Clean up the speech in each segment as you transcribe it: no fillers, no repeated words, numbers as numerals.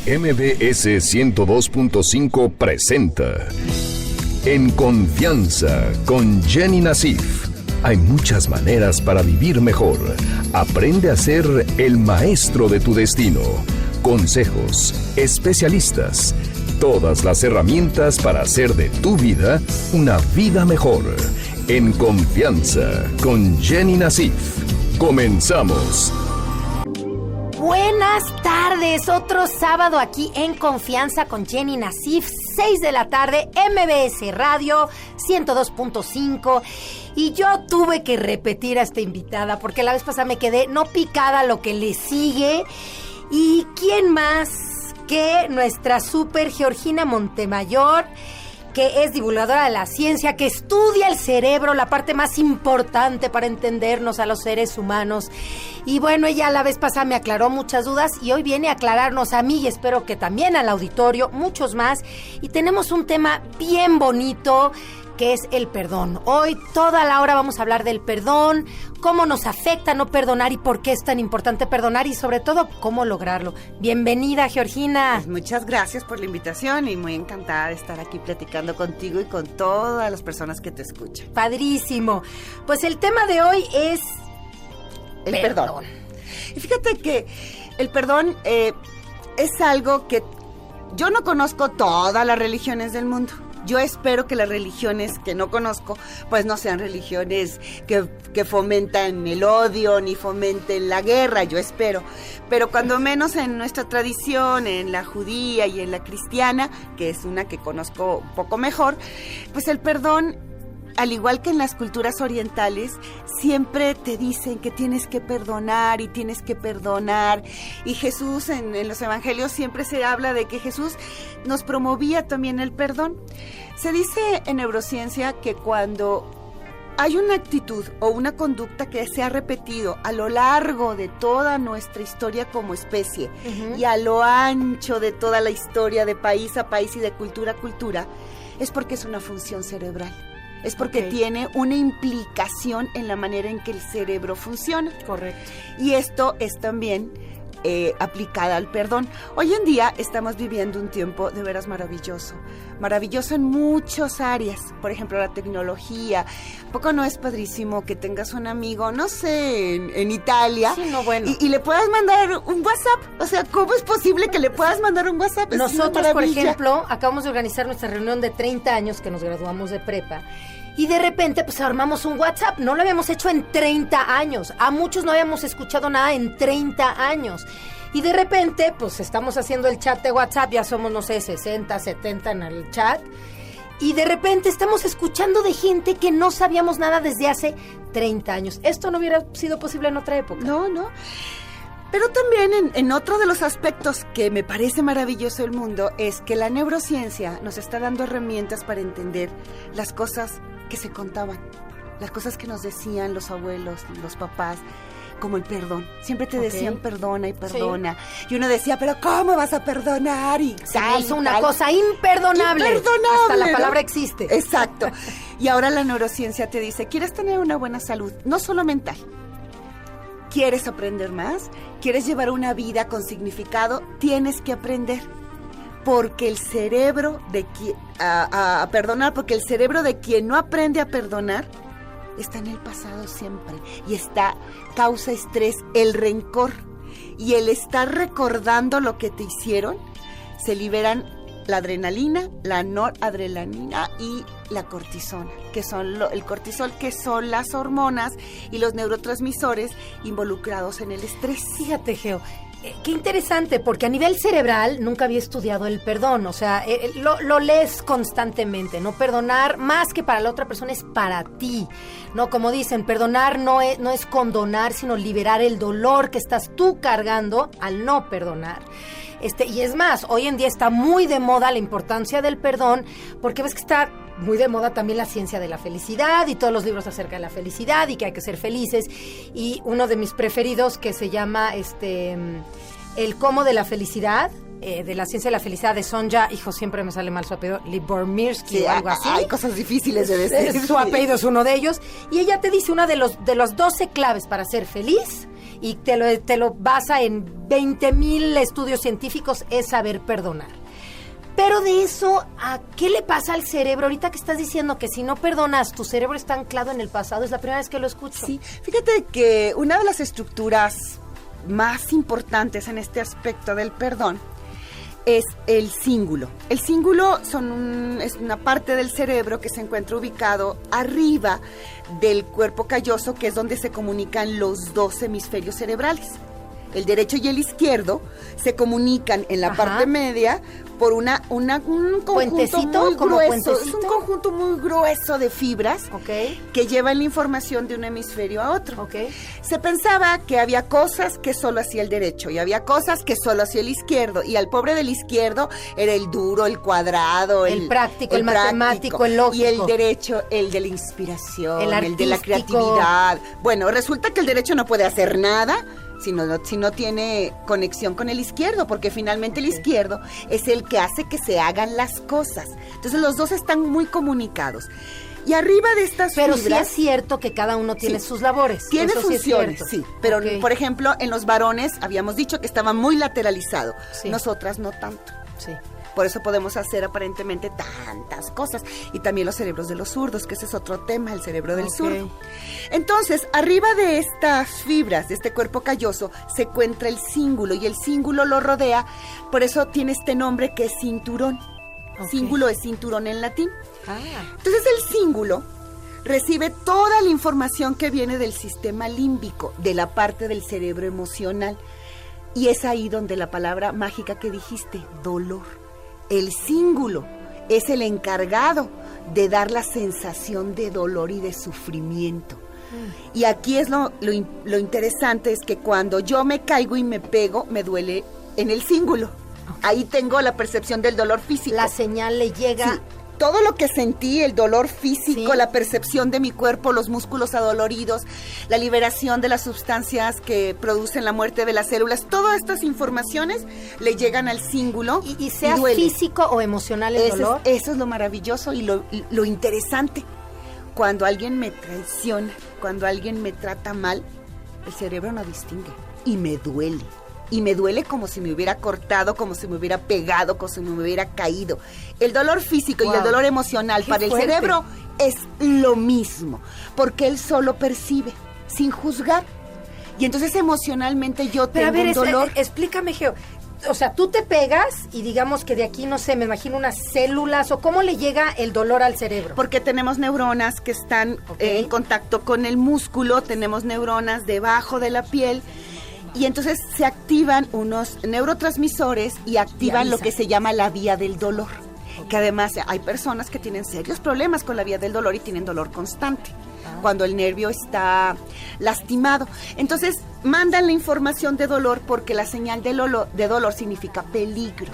MBS 102.5 presenta En Confianza con Jenny Nassif. Hay muchas maneras para vivir mejor. Aprende a ser el maestro de tu destino. Consejos, especialistas, todas las herramientas para hacer de tu vida una vida mejor. En Confianza con Jenny Nassif. Comenzamos. Buenas tardes, otro sábado aquí en Confianza con Jenny Nassif, 6 de la tarde, MBS Radio 102.5. Y yo tuve que repetir a esta invitada porque la vez pasada me quedé no picada lo que le sigue. ¿Y quién más que nuestra super Georgina Montemayor, que es divulgadora de la ciencia, que estudia el cerebro, la parte más importante para entendernos a los seres humanos? Y bueno, ella la vez pasada me aclaró muchas dudas y hoy viene a aclararnos a mí y espero que también al auditorio, muchos más. Y tenemos un tema bien bonito, que es el perdón. Hoy toda la hora vamos a hablar del perdón, cómo nos afecta no perdonar y por qué es tan importante perdonar y sobre todo cómo lograrlo. Bienvenida, Georgina. Pues muchas gracias por la invitación y muy encantada de estar aquí platicando contigo y con todas las personas que te escuchan. Padrísimo. Pues el tema de hoy es el perdón. Y fíjate que el perdón es algo que yo no conozco todas las religiones del mundo. Yo espero que las religiones que no conozco, pues no sean religiones que fomentan el odio ni fomenten la guerra, yo espero. Pero cuando menos en nuestra tradición, en la judía y en la cristiana, que es una que conozco un poco mejor, pues el perdón, al igual que en las culturas orientales, siempre te dicen que tienes que perdonar y tienes que perdonar. Y Jesús, en los evangelios siempre se habla de que Jesús nos promovía también el perdón. Se dice en neurociencia que cuando hay una actitud o una conducta que se ha repetido a lo largo de toda nuestra historia como especie, y a lo ancho de toda la historia de país a país y de cultura a cultura, es porque es una función cerebral. Es porque tiene una implicación en la manera en que el cerebro funciona. Correcto. Y esto es también aplicada al perdón. Hoy en día estamos viviendo un tiempo de veras maravilloso. Maravilloso en muchas áreas. Por ejemplo, la tecnología. ¿A poco no es padrísimo que tengas un amigo, no sé, en Italia? Sí, no, bueno. Y le puedas mandar un WhatsApp? O sea, ¿cómo es posible que le puedas mandar un WhatsApp? Nosotros, por ejemplo, acabamos de organizar nuestra reunión de 30 años que nos graduamos de prepa. Y de repente, pues armamos un WhatsApp. No lo habíamos hecho en 30 años. A muchos no habíamos escuchado nada en 30 años. Y de repente, pues estamos haciendo el chat de WhatsApp. Ya somos, no sé, 60, 70 en el chat. Y de repente estamos escuchando de gente que no sabíamos nada desde hace 30 años. Esto no hubiera sido posible en otra época. No. Pero también en otro de los aspectos que me parece maravilloso del mundo es que la neurociencia nos está dando herramientas para entender las cosas que se contaban, las cosas que nos decían los abuelos, los papás, como el perdón. Siempre te decían perdona y perdona. Sí. Y uno decía, pero ¿cómo vas a perdonar? Y se me hizo una cosa imperdonable. Hasta la palabra existe. Exacto. Y ahora la neurociencia te dice, ¿quieres tener una buena salud? No solo mental. ¿Quieres aprender más? ¿Quieres llevar una vida con significado? Tienes que aprender. Porque el cerebro de perdonar, porque el cerebro de quien no aprende a perdonar está en el pasado siempre y causa estrés, el rencor y el estar recordando lo que te hicieron. Se liberan la adrenalina, la noradrenalina y la cortisona, que son el cortisol, que son las hormonas y los neurotransmisores involucrados en el estrés. Fíjate, Geo, qué interesante, porque a nivel cerebral nunca había estudiado el perdón, o sea, lo lees constantemente, ¿no? Perdonar, más que para la otra persona, es para ti, ¿no? Como dicen, perdonar no es condonar, sino liberar el dolor que estás tú cargando al no perdonar. Y es más, hoy en día está muy de moda la importancia del perdón, porque ves que está muy de moda también la ciencia de la felicidad y todos los libros acerca de la felicidad y que hay que ser felices. Y uno de mis preferidos que se llama El cómo de la felicidad, de la ciencia de la felicidad de Sonja, siempre me sale mal su apellido, Lyubomirsky, o algo así. Hay cosas difíciles de decir. Su apellido es uno de ellos. Y ella te dice una de los 12 claves para ser feliz. y te lo basa en 20,000 estudios científicos, es saber perdonar. Pero de eso, ¿a qué le pasa al cerebro? Ahorita que estás diciendo que si no perdonas, tu cerebro está anclado en el pasado, es la primera vez que lo escucho. Sí, fíjate que una de las estructuras más importantes en este aspecto del perdón es el cíngulo. El cíngulo es una parte del cerebro que se encuentra ubicado arriba del cuerpo calloso, que es donde se comunican los dos hemisferios cerebrales. El derecho y el izquierdo se comunican en la parte media por un conjunto muy grueso. Es un conjunto muy grueso de fibras que llevan la información de un hemisferio a otro. Se pensaba que había cosas que solo hacía el derecho y había cosas que solo hacía el izquierdo, y al pobre del izquierdo era el duro, el cuadrado, el práctico, el matemático, el lógico. Y el derecho, el de la inspiración, el de la creatividad. Bueno, resulta que el derecho no puede hacer nada si no tiene conexión con el izquierdo, porque finalmente el izquierdo es el que hace que se hagan las cosas. Entonces los dos están muy comunicados. Y arriba de estas fibras... Pero sí es cierto que cada uno tiene sus labores. Tiene funciones, sí. Pero, por ejemplo, en los varones habíamos dicho que estaba muy lateralizado. Sí. Nosotras no tanto. Sí. Por eso podemos hacer aparentemente tantas cosas. Y también los cerebros de los zurdos, que ese es otro tema, el cerebro del zurdo. Entonces, arriba de estas fibras, de este cuerpo calloso, se encuentra el cíngulo, y el cíngulo lo rodea. Por eso tiene este nombre que es cinturón. Cíngulo es cinturón en latín. Entonces, el cíngulo recibe toda la información que viene del sistema límbico, de la parte del cerebro emocional. Y es ahí donde la palabra mágica que dijiste, dolor. El cíngulo es el encargado de dar la sensación de dolor y de sufrimiento. Y aquí es lo interesante, es que cuando yo me caigo y me pego, me duele en el cíngulo. Ahí tengo la percepción del dolor físico. La señal le llega... Sí. Todo lo que sentí, el dolor físico, la percepción de mi cuerpo, los músculos adoloridos, la liberación de las sustancias que producen la muerte de las células, todas estas informaciones le llegan al cíngulo. Y sea físico o emocional el dolor. Eso es lo maravilloso y lo interesante. Cuando alguien me traiciona, cuando alguien me trata mal, el cerebro no distingue y me duele. Y me duele como si me hubiera cortado, como si me hubiera pegado, como si me hubiera caído. El dolor físico y el dolor emocional para el cerebro es lo mismo, porque él solo percibe, sin juzgar. Y entonces emocionalmente yo tengo un dolor. Explícame, Geo. O sea, tú te pegas y digamos que de aquí, no sé, me imagino unas células, o ¿cómo le llega el dolor al cerebro? Porque tenemos neuronas que están en contacto con el músculo, tenemos neuronas debajo de la piel. Y entonces se activan unos neurotransmisores y activan lo que se llama la vía del dolor. Que además hay personas que tienen serios problemas con la vía del dolor y tienen dolor constante cuando el nervio está lastimado. Entonces mandan la información de dolor porque la señal de dolor significa peligro.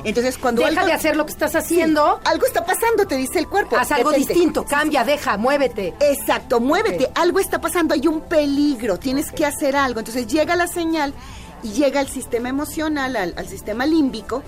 Entonces cuando deja de hacer lo que estás haciendo, algo está pasando, te dice el cuerpo. Haz algo distinto, cambia, deja, muévete. Exacto, muévete, algo está pasando, hay un peligro, tienes que hacer algo. Entonces llega la señal y llega al sistema emocional, al sistema límbico,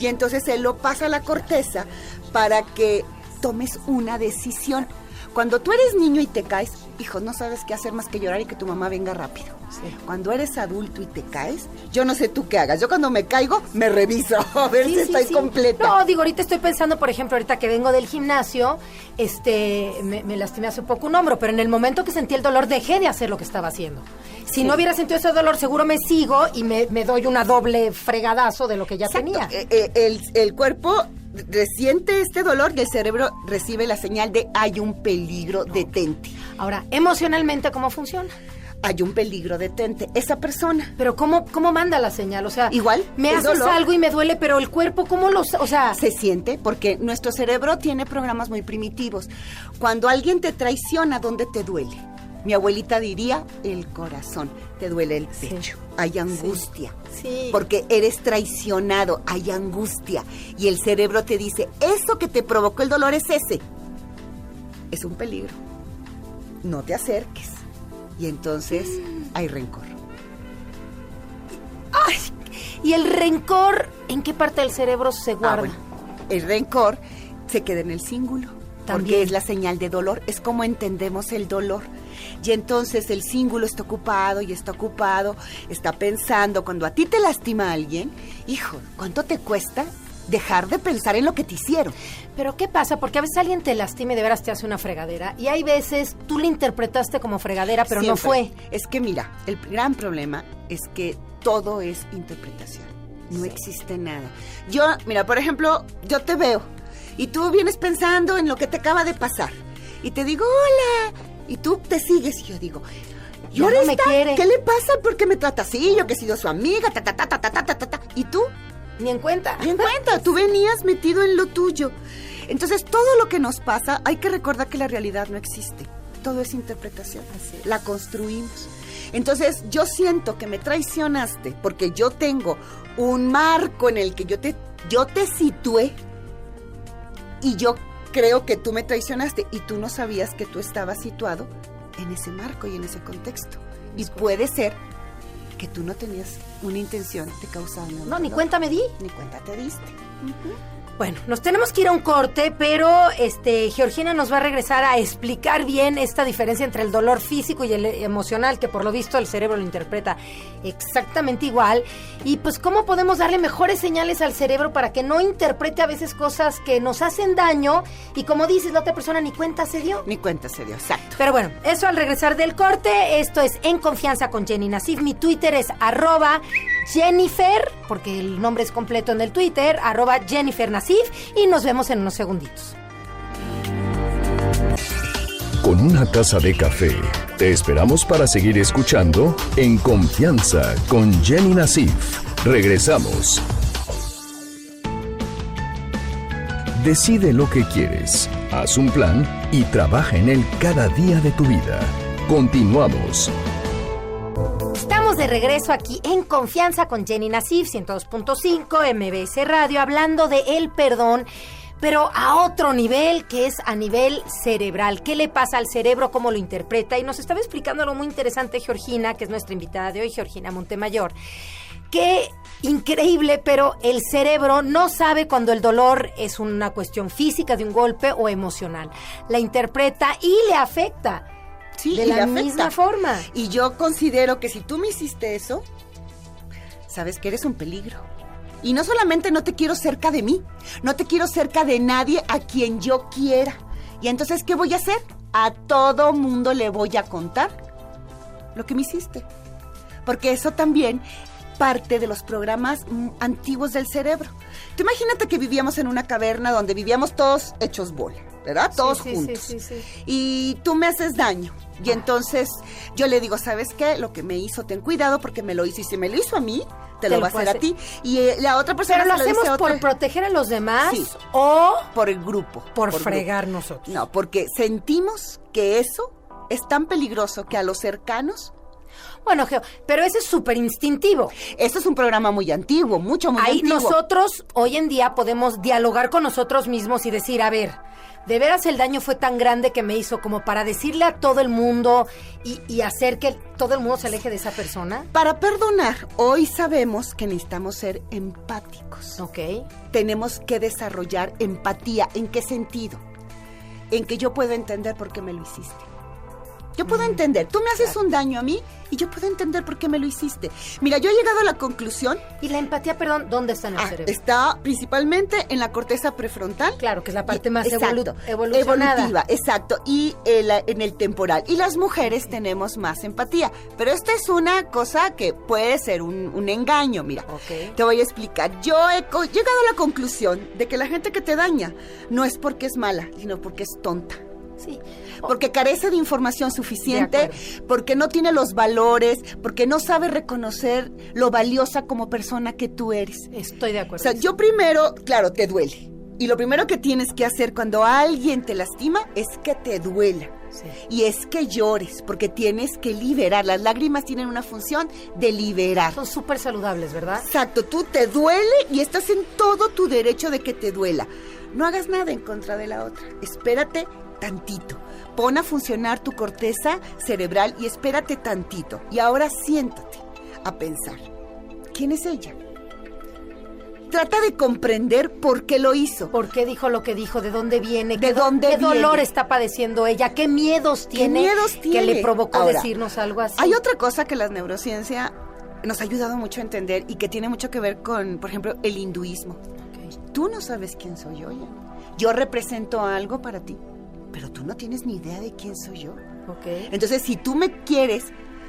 y entonces él lo pasa a la corteza para que tomes una decisión. Cuando tú eres niño y te caes, hijo, no sabes qué hacer más que llorar y que tu mamá venga rápido. Cuando eres adulto y te caes, yo no sé tú qué hagas. Yo cuando me caigo, me reviso a ver si estoy completa. No, digo, ahorita estoy pensando, por ejemplo, ahorita que vengo del gimnasio, me lastimé hace poco un hombro, pero en el momento que sentí el dolor, dejé de hacer lo que estaba haciendo. Si no hubiera sentido ese dolor, seguro me sigo y me doy una doble fregadazo de lo que ya tenía. El cuerpo resiente este dolor y el cerebro recibe la señal de hay un peligro, detente. Ahora, emocionalmente, ¿cómo funciona? Hay un peligro, detente. Esa persona. Pero ¿cómo manda la señal? O sea, igual me haces dolor. Algo y me duele, pero el cuerpo, ¿cómo o sea? Se siente, porque nuestro cerebro tiene programas muy primitivos. Cuando alguien te traiciona, ¿dónde te duele? Mi abuelita diría, el corazón. Te duele el pecho. Hay angustia. Porque eres traicionado. Hay angustia. Y el cerebro te dice, eso que te provocó el dolor es ese. Es un peligro. No te acerques. Y entonces hay rencor. ¡Ay! ¿Y el rencor en qué parte del cerebro se guarda? Bueno, el rencor se queda en el cíngulo. Porque es la señal de dolor. Es como entendemos el dolor. Y entonces el cíngulo está ocupado, está pensando. Cuando a ti te lastima alguien, hijo, ¿cuánto te cuesta dejar de pensar en lo que te hicieron? Pero ¿qué pasa? Porque a veces alguien te lastima y de veras te hace una fregadera. Y hay veces tú la interpretaste como fregadera, pero Siempre. no fue. Es que mira, el gran problema es que todo es interpretación. No existe nada. Yo, mira, por ejemplo, yo te veo y tú vienes pensando en lo que te acaba de pasar. Y te digo, hola. Y tú te sigues y yo digo, ¿y Ya ahora no me esta? quiere. ¿Qué le pasa? ¿Por qué me trata así? Yo que he sido su amiga, ta. ¿Y tú? Ni en cuenta. Ni en cuenta, tú venías metido en lo tuyo. Entonces, todo lo que nos pasa, hay que recordar que la realidad no existe. Todo es interpretación. Así es. La construimos. Entonces, yo siento que me traicionaste porque yo tengo un marco en el que yo te situé y yo creo que tú me traicionaste y tú no sabías que tú estabas situado en ese marco y en ese contexto. Y puede ser que tú no tenías una intención de causarme un No, ni dolor. cuenta me di. Ni cuenta te diste. Bueno, nos tenemos que ir a un corte, pero Georgina nos va a regresar a explicar bien esta diferencia entre el dolor físico y el emocional, que por lo visto el cerebro lo interpreta exactamente igual. Y pues cómo podemos darle mejores señales al cerebro para que no interprete a veces cosas que nos hacen daño y, como dices, la otra persona ni cuenta se dio. Ni cuenta se dio, exacto. Pero bueno, eso al regresar del corte. Esto es En Confianza con Jenny Nasif. Mi Twitter es @Jennifer, porque el nombre es completo en el Twitter, @Jennifer Nasif, y nos vemos en unos segunditos. Con una taza de café, te esperamos para seguir escuchando En Confianza con Jenny Nasif. Regresamos. Decide lo que quieres, haz un plan y trabaja en él cada día de tu vida. Continuamos. Estamos de regreso aquí en Confianza con Jenny Nasif, 102.5 MBS Radio, hablando de el perdón, pero a otro nivel, que es a nivel cerebral. ¿Qué le pasa al cerebro? ¿Cómo lo interpreta? Y nos estaba explicando algo muy interesante Georgina, que es nuestra invitada de hoy, Georgina Montemayor. Qué increíble, pero el cerebro no sabe cuando el dolor es una cuestión física de un golpe o emocional. La interpreta y le afecta. Sí, de y la le misma afecta. forma. Y yo considero que si tú me hiciste eso, sabes que eres un peligro. Y no solamente no te quiero cerca de mí, no te quiero cerca de nadie a quien yo quiera. Y entonces, ¿qué voy a hacer? A todo mundo le voy a contar lo que me hiciste. Porque eso también parte de los programas antiguos del cerebro. Tú imagínate que vivíamos en una caverna donde vivíamos todos hechos bola, ¿verdad? Todos juntos. Sí. Y tú me haces daño. Y entonces yo le digo, ¿sabes qué? Lo que me hizo, ten cuidado porque me lo hizo. Y si me lo hizo a mí, te lo va a hacer a ti. Y la otra persona ¿Pero lo se hacemos dice a por otra. proteger a los demás Sí. o Por el grupo. por grupo. fregar nosotros? No, porque sentimos que eso es tan peligroso que a los cercanos. Bueno, Geo, pero ese es súper instintivo. Esto es un programa muy antiguo, muy Ahí antiguo. nosotros hoy en día podemos dialogar con nosotros mismos y decir, a ver, ¿de veras el daño fue tan grande que me hizo como para decirle a todo el mundo y hacer que todo el mundo se aleje de esa persona? Para perdonar, hoy sabemos que necesitamos ser empáticos. Ok. Tenemos que desarrollar empatía. ¿En qué sentido? En que yo puedo entender por qué me lo hiciste. Yo puedo entender. Tú me haces un daño a mí y yo puedo entender por qué me lo hiciste. Mira, yo he llegado a la conclusión. Y la empatía, perdón, ¿dónde está en el cerebro? Está principalmente en la corteza prefrontal. Claro, que es la parte más Exacto, evolucionada. evolutiva, exacto, y en el temporal. Y las mujeres tenemos más empatía. Pero esta es una cosa que puede ser un engaño, mira. Ok. Te voy a explicar. Yo he llegado a la conclusión de que la gente que te daña no es porque es mala, sino porque es tonta. Sí. Porque carece de información suficiente, De acuerdo. porque no tiene los valores, porque no sabe reconocer lo valiosa como persona que tú eres. Estoy de O acuerdo. sea, yo primero, claro, te duele. Y lo primero que tienes que hacer cuando alguien te lastima es que te duela. Sí. Y es que llores, porque tienes que liberar. Las lágrimas tienen una función de liberar. Son súper saludables, ¿verdad? Exacto, tú te duele y estás en todo tu derecho de que te duela. No hagas nada en contra de la otra. Espérate tantito. Pon a funcionar tu corteza cerebral y espérate tantito. Y ahora siéntate a pensar. ¿Quién es ella? trata de comprender por qué lo hizo. ¿Por qué dijo lo que dijo? ¿De dónde viene? ¿De dónde ¿Qué viene? dolor está padeciendo ella? ¿Qué miedos tiene? Que le provocó Ahora, decirnos algo así. Hay otra cosa que la neurociencia nos ha ayudado mucho a entender y que tiene mucho que ver con, por ejemplo, el hinduismo. Okay. Tú no sabes quién soy yo, Jenny. Yo represento algo para ti, pero tú no tienes ni idea de quién soy yo. Okay. Entonces, si tú me quieres,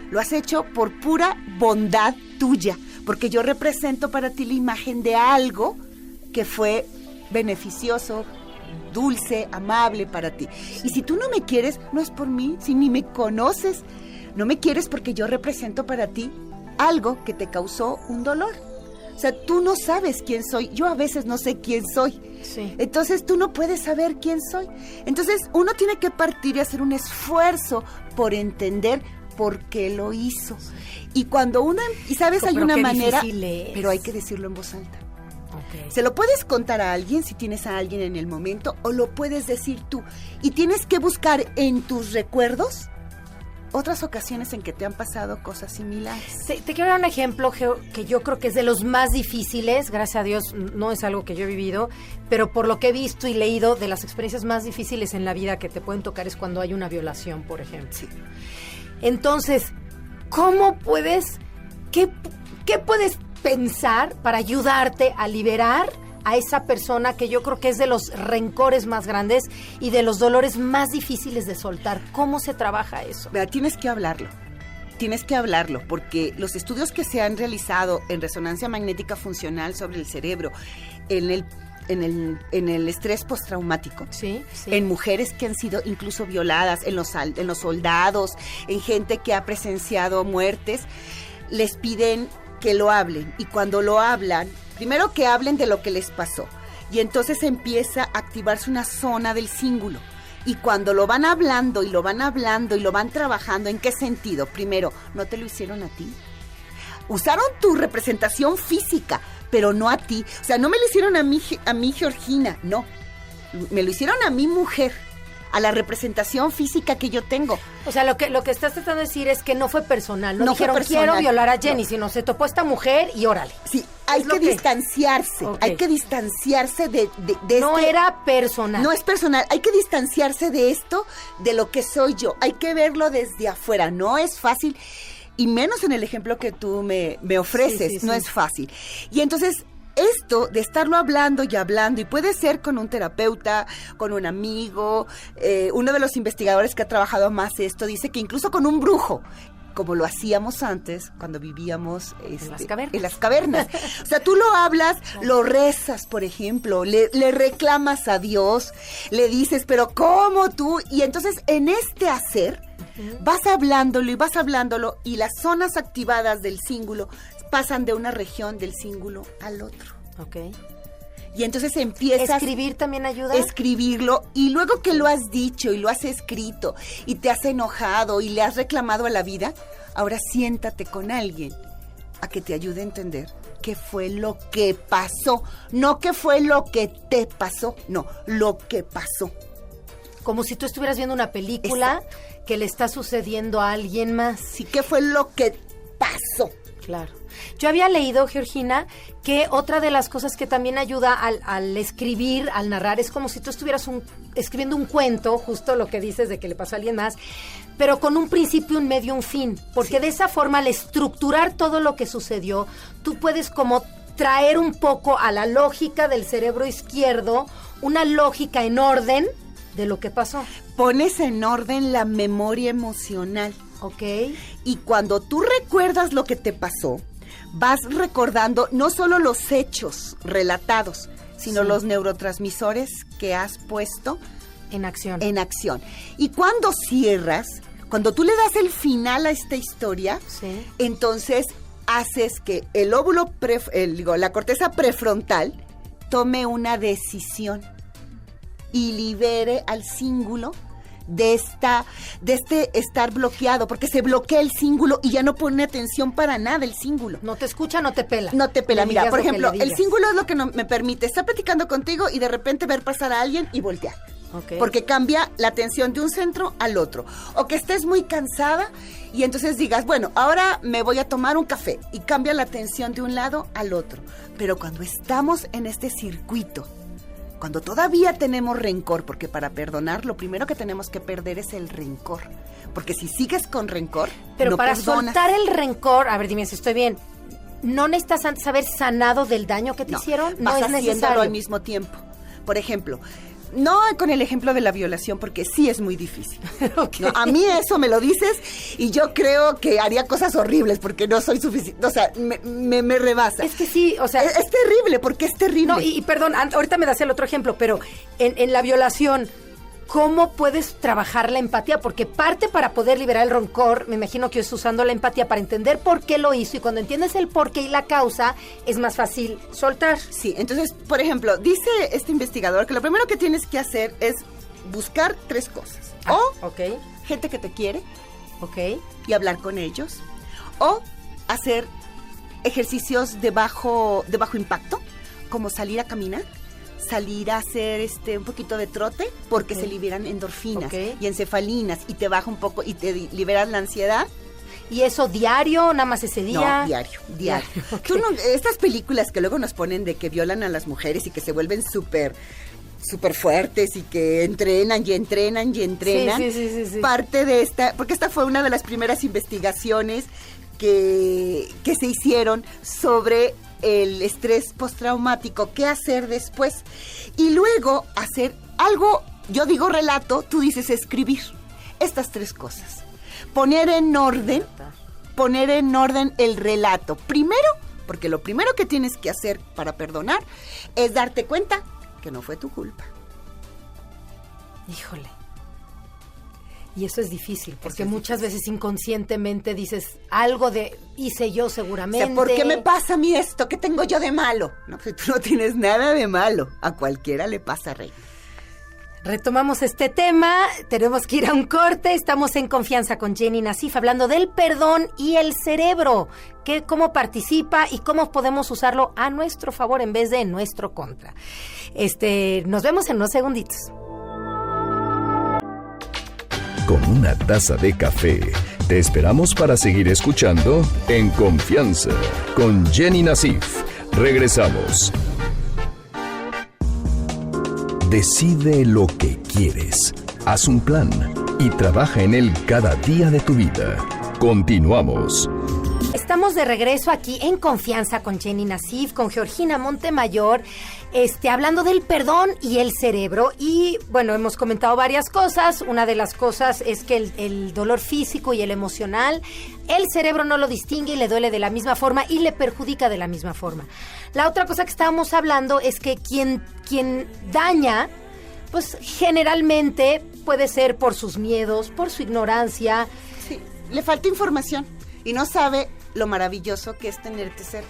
lo has hecho por pura bondad tuya, porque yo represento para ti la imagen de algo que fue beneficioso, dulce, amable para ti. Y si tú no me quieres, no es por mí, si ni me conoces, no me quieres porque yo represento para ti algo que te causó un dolor. O sea, tú no sabes quién soy, yo a veces no sé quién soy. Sí. Entonces tú no puedes saber quién soy. Entonces uno tiene que partir y hacer un esfuerzo por entender por qué lo hizo. Y cuando uno, y sabes, hay una manera, pero hay que decirlo en voz alta. Okay. Se lo puedes contar a alguien si tienes a alguien en el momento, o lo puedes decir tú. Y tienes que buscar en tus recuerdos otras ocasiones en que te han pasado cosas similares. Te quiero dar un ejemplo que yo creo que es de los más difíciles, gracias a Dios no es algo que yo he vivido, pero por lo que he visto y leído, de las experiencias más difíciles en la vida que te pueden tocar es cuando hay una violación, por ejemplo. Sí. Entonces, ¿cómo puedes, qué puedes pensar para ayudarte a liberar a esa persona que yo creo que es de los rencores más grandes y de los dolores más difíciles de soltar? ¿Cómo se trabaja eso? Mira, tienes que hablarlo, porque los estudios que se han realizado en resonancia magnética funcional sobre el cerebro, en el estrés postraumático, sí. en mujeres que han sido incluso violadas, en los soldados, en gente que ha presenciado muertes, les piden que lo hablen, y cuando lo hablan, primero que hablen de lo que les pasó, y entonces empieza a activarse una zona del cíngulo, y cuando lo van hablando y lo van trabajando, ¿en qué sentido? Primero, ¿no te lo hicieron a ti? Usaron tu representación física, pero no a ti. O sea, no me lo hicieron a mí Georgina, no, me lo hicieron a mi mujer, a la representación física que yo tengo. O sea, lo que estás tratando de decir es que no fue personal. No dijeron, fue personal, quiero violar a Jenny, no. Sino se topó esta mujer y órale. Sí, hay que distanciarse. Okay. Hay que distanciarse de no era personal. No es personal. Hay que distanciarse de esto, de lo que soy yo. Hay que verlo desde afuera. No es fácil, y menos en el ejemplo que tú me ofreces. Sí. No es fácil. Y entonces, esto de estarlo hablando, y puede ser con un terapeuta, con un amigo, uno de los investigadores que ha trabajado más esto dice que incluso con un brujo, como lo hacíamos antes cuando vivíamos en las cavernas. O sea, tú lo hablas, lo rezas, por ejemplo, le reclamas a Dios, le dices, pero ¿cómo tú? Y entonces en este hacer vas hablándolo, y las zonas activadas del cíngulo pasan de una región del cíngulo al otro. Ok. Y entonces empiezas... ¿Escribir también ayuda? Escribirlo, y luego que lo has dicho y lo has escrito y te has enojado y le has reclamado a la vida, ahora siéntate con alguien a que te ayude a entender qué fue lo que pasó. No qué fue lo que te pasó, no, lo que pasó. Como si tú estuvieras viendo una película. Exacto. Que le está sucediendo a alguien más. Sí, qué fue lo que pasó. Claro. Yo había leído, Georgina, que otra de las cosas que también ayuda al escribir, al narrar, es como si tú estuvieras escribiendo un cuento, justo lo que dices de que le pasó a alguien más, pero con un principio, un medio, un fin. Porque de esa forma, al estructurar todo lo que sucedió, tú puedes como traer un poco a la lógica del cerebro izquierdo, una lógica en orden de lo que pasó. Pones en orden la memoria emocional. Ok. Y cuando tú recuerdas lo que te pasó, vas recordando no solo los hechos relatados, sino los neurotransmisores que has puesto en acción. Y cuando cierras, cuando tú le das el final a esta historia, entonces haces que el lóbulo, la corteza prefrontal, tome una decisión y libere al cíngulo de este estar bloqueado, porque se bloquea el cíngulo y ya no pone atención para nada el cíngulo. No te escucha, no te pela. No te pela. Mira, por ejemplo, el cíngulo es lo que me permite estar platicando contigo y de repente ver pasar a alguien y voltear. Okay. Porque cambia la atención de un centro al otro. O que estés muy cansada y entonces digas, bueno, ahora me voy a tomar un café y cambia la atención de un lado al otro. Pero cuando estamos en este circuito, cuando todavía tenemos rencor, porque para perdonar lo primero que tenemos que perder es el rencor. Porque si sigues con rencor, pero no para perdonas. soltar el rencor, a ver, dime si estoy bien, ¿no necesitas antes haber sanado del daño que te hicieron? No vas es haciéndolo necesario. al mismo tiempo. Por ejemplo, no con el ejemplo de la violación, porque sí es muy difícil. Okay. No, a mí eso me lo dices y yo creo que haría cosas horribles porque no soy suficiente, o sea, me rebasa. Es que sí, o sea... Es terrible, porque es terrible. No, y perdón, ahorita me das el otro ejemplo, pero en la violación, ¿cómo puedes trabajar la empatía? Porque parte para poder liberar el rencor, me imagino que es usando la empatía para entender por qué lo hizo, y cuando entiendes el por qué y la causa, es más fácil soltar. Sí, entonces, por ejemplo, dice este investigador que lo primero que tienes que hacer es buscar 3 cosas. Ok, Gente que te quiere ok. y hablar con ellos. O hacer ejercicios de bajo impacto, como salir a caminar, salir a hacer un poquito de trote, porque se liberan endorfinas y encefalinas y te baja un poco y te liberas la ansiedad. ¿Y eso diario, nada más ese día? No, diario. Okay. Tú estas películas que luego nos ponen de que violan a las mujeres y que se vuelven súper fuertes y que entrenan. Sí. Parte de porque esta fue una de las primeras investigaciones que se hicieron sobre el estrés postraumático, qué hacer después. Y luego hacer algo, yo digo relato, tú dices escribir. Estas 3 cosas. Poner en orden el relato. Primero, porque lo primero que tienes que hacer para perdonar es darte cuenta que no fue tu culpa. Híjole. Y eso es difícil, porque muchas veces inconscientemente dices algo de hice yo seguramente. O sea, ¿por qué me pasa a mí esto? ¿Qué tengo yo de malo? No, pues tú no tienes nada de malo. A cualquiera le pasa, Rey. Retomamos este tema, tenemos que ir a un corte, estamos en Confianza con Jenny Nassif, hablando del perdón y el cerebro, cómo participa y cómo podemos usarlo a nuestro favor en vez de en nuestro contra. Nos vemos en unos segunditos. Con una taza de café, te esperamos para seguir escuchando En Confianza con Jenny Nassif. Regresamos. Decide lo que quieres. Haz un plan y trabaja en él cada día de tu vida. Continuamos. Estamos de regreso aquí en Confianza con Jenny Nassif, con Georgina Montemayor, hablando del perdón y el cerebro. Y bueno, hemos comentado varias cosas. Una de las cosas es que el dolor físico y el emocional, el cerebro no lo distingue y le duele de la misma forma y le perjudica de la misma forma. La otra cosa que estábamos hablando es que quien daña, pues generalmente puede ser por sus miedos, por su ignorancia. Sí, le falta información y no sabe lo maravilloso que es tenerte cerca.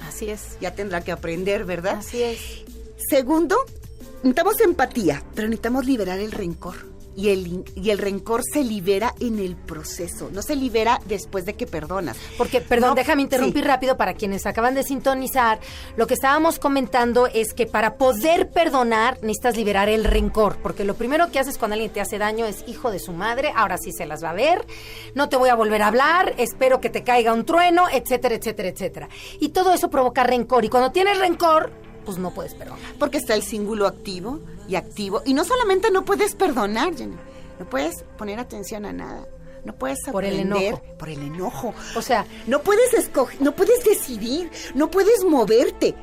Así es. Ya tendrá que aprender, ¿verdad? Así es. Segundo, necesitamos empatía, pero necesitamos liberar el rencor. Y el rencor se libera en el proceso, no se libera después de que perdonas. Porque, perdón, déjame interrumpir rápido para quienes acaban de sintonizar. Lo que estábamos comentando es que para poder perdonar necesitas liberar el rencor, porque lo primero que haces cuando alguien te hace daño es hijo de su madre, ahora sí se las va a ver, no te voy a volver a hablar, espero que te caiga un trueno, etcétera, etcétera, etcétera. Y todo eso provoca rencor, y cuando tienes rencor, pues no puedes perdonar. Porque está el cíngulo activo y activo. Y no solamente no puedes perdonar, Jenny, no puedes poner atención a nada. No puedes aprender por el enojo. O sea, no puedes escoger, no puedes decidir, no puedes moverte.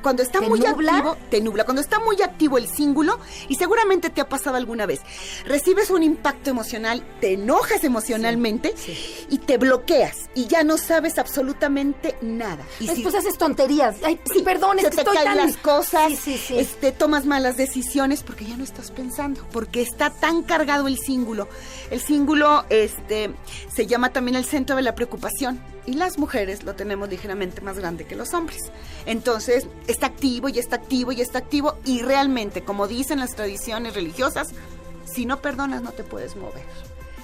Cuando está muy activo, te nubla. Cuando está muy activo el cíngulo, y seguramente te ha pasado alguna vez, recibes un impacto emocional, te enojas emocionalmente y te bloqueas y ya no sabes absolutamente nada. Y después haces tonterías. Ay, perdón, es que te estoy caen tan... las cosas, Sí. Tomas malas decisiones porque ya no estás pensando, porque está tan cargado el cíngulo. El cíngulo se llama también el centro de la preocupación, y las mujeres lo tenemos ligeramente más grande que los hombres. Entonces está activo y está activo y está activo, y realmente, como dicen las tradiciones religiosas, si no perdonas no te puedes mover,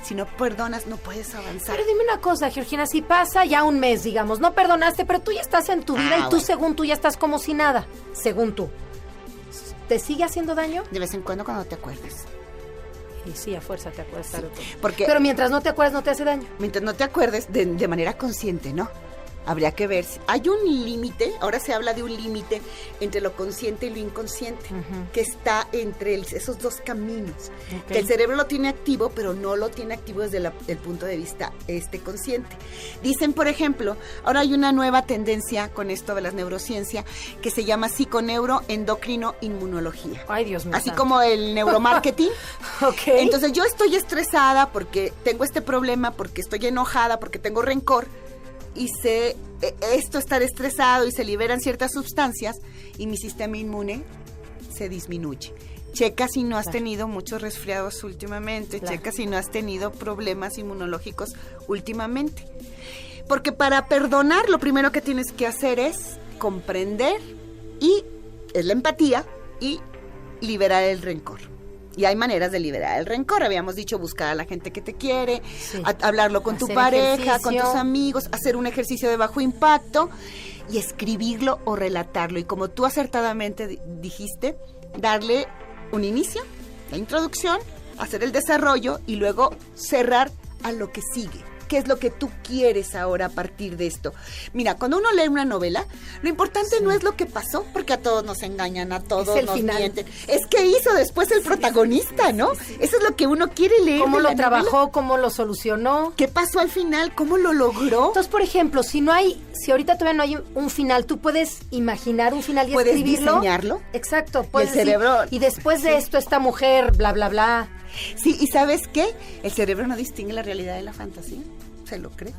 si no perdonas no puedes avanzar. Pero dime una cosa, Georgina, si pasa ya un mes, digamos, no perdonaste, pero tú ya estás en tu vida y tú, según tú, ya estás como si nada, según tú. ¿te sigue haciendo daño? De vez en cuando te acuerdes. Y sí, a fuerza te acuerdas tarde o temprano. Porque Pero mientras no te acuerdas, no te hace daño. mientras no te acuerdes, de manera consciente, ¿no? Habría que ver. Hay un límite, ahora se habla de un límite entre lo consciente y lo inconsciente, que está entre esos dos caminos. Que el cerebro lo tiene activo, pero no lo tiene activo desde el punto de vista consciente. Dicen, por ejemplo, ahora hay una nueva tendencia con esto de las neurociencias que se llama psiconeuroendocrinoinmunología. Ay, Dios mío. Así como el neuromarketing. Ok. Entonces yo estoy estresada porque tengo este problema, porque estoy enojada, porque tengo rencor. Y estar estresado y se liberan ciertas sustancias y mi sistema inmune se disminuye. Checa si no has tenido muchos resfriados últimamente, checa si no has tenido problemas inmunológicos últimamente. Porque para perdonar lo primero que tienes que hacer es comprender y es la empatía y liberar el rencor. Y hay maneras de liberar el rencor. Habíamos dicho buscar a la gente que te quiere, hablarlo con tu pareja, con tus amigos, hacer un ejercicio de bajo impacto y escribirlo o relatarlo. Y como tú acertadamente dijiste, darle un inicio, la introducción, hacer el desarrollo y luego cerrar a lo que sigue. ¿Qué es lo que tú quieres ahora a partir de esto? Mira, cuando uno lee una novela, lo importante no es lo que pasó, porque a todos nos engañan, a todos nos mienten. Es qué hizo después el protagonista, ¿no? Eso es lo que uno quiere leer. ¿Cómo lo trabajó? ¿Cómo lo solucionó? ¿Qué pasó al final? ¿Cómo lo logró? Entonces, por ejemplo, si ahorita todavía no hay un final, tú puedes imaginar un final y ¿puedes escribirlo. Diseñarlo? Exacto. Y el cerebro... Y después de esto, esta mujer, bla, bla, bla. Sí, ¿y sabes qué? El cerebro no distingue la realidad de la fantasía, se lo cree.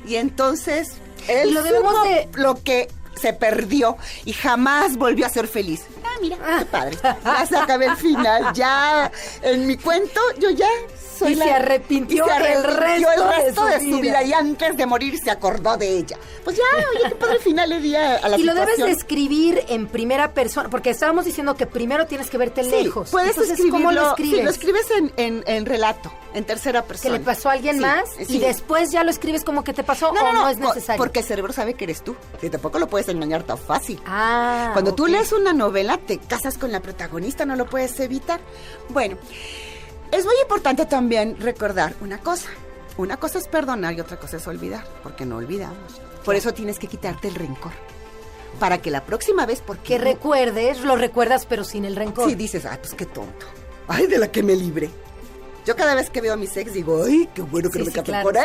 Y entonces, él lo que se perdió y jamás volvió a ser feliz. Mira, qué padre. Ya se acabó el final, ya en mi cuento, yo ya soy se arrepintió el resto de su vida. Y antes de morir se acordó de ella. Pues ya, oye, qué padre final le di a la situación. Y lo debes de escribir en primera persona, porque estábamos diciendo que primero tienes que verte lejos. Puedes escribirlo. ¿Cómo lo escribes? Sí, lo escribes en relato, en tercera persona. ¿Que le pasó a alguien más? Y después ya lo escribes como que te pasó, no es necesario. Porque el cerebro sabe que eres tú. Y tampoco lo puedes engañar tan fácil. Cuando tú lees una novela, te casas con la protagonista, no lo puedes evitar. Bueno, es muy importante también recordar una cosa. Una cosa es perdonar y otra cosa es olvidar, porque no olvidamos. Por eso tienes que quitarte el rencor. Para que la próxima vez, porque recuerdes, lo recuerdas pero sin el rencor. Sí, dices, pues qué tonto. Ay, de la que me libré. Yo cada vez que veo a mi ex digo, ay, qué bueno que no me casé por él,